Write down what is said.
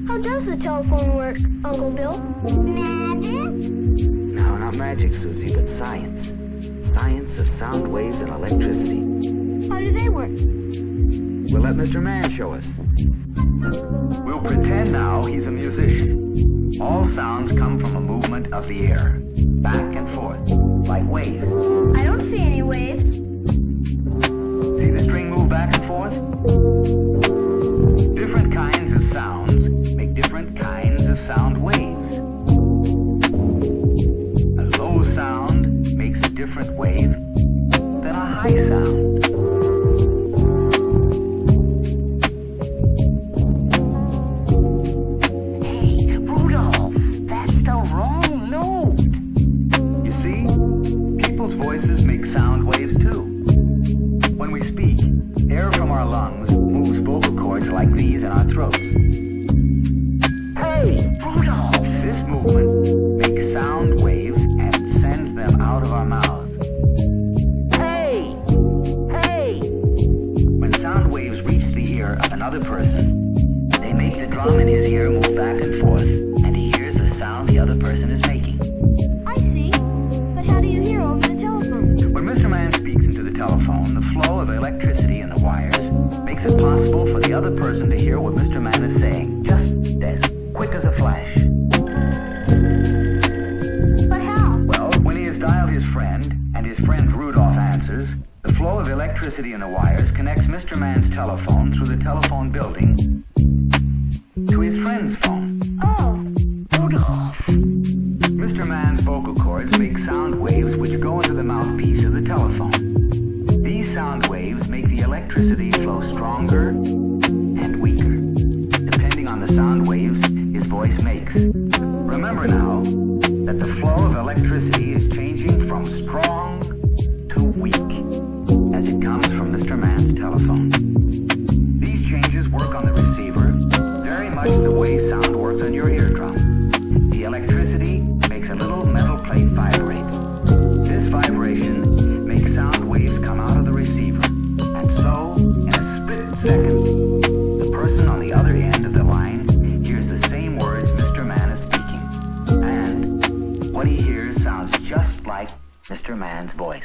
How does the telephone work, Uncle Bill? Magic? No, not magic, Susie, but science. Science of sound waves and electricity. How do they work? We'll let Mr. Mann show us. We'll pretend now he's a musician. All sounds come from a movement of the air, back and forth, like waves. I don't see any waves. See the string move back and forth? Different kinds of sounds make different kinds of sound waves. A low sound makes a different wave than a high sound. Hey, Rudolph, that's the wrong note. You see? People's voices make sound waves too. When we speak, air from our lungs moves vocal cords like these in our throats. Hey, Rudolph. This movement makes sound waves and sends them out of our mouths. Hey, hey. When sound waves reach the ear of another person, they make the drum in his ear move back and forth, and he hears the sound the other person is making. I see. But how do you hear over the telephone? When Mr. Mann speaks into the telephone, the flow of electricity in the wires makes it possible for the other person to hear what Mr. Mann is saying, just as quick as a flash. But how? Well, when he has dialed his friend, and his friend Rudolph answers, the flow of electricity in the wires connects Mr. Mann's telephone through the telephone building to his friend's phone. Oh, Rudolph. Mr. Mann's vocal cords make sound waves which go into the mouthpiece of the telephone. These sound waves make the electricity flow stronger and weaker, depending on the sound waves his voice makes. Remember now that the flow of electricity is changing from strong to weak as it comes from Mr. Mann's telephone. These changes work on the receiver very much the way sound works on your eardrum. The electricity makes a little metal plate vibrate. This vibration makes sound waves come out of the receiver. And so, in a split second, the person on the other end of the line hears the same words Mr. Mann is speaking. And what he hears sounds just like Mr. Mann's voice.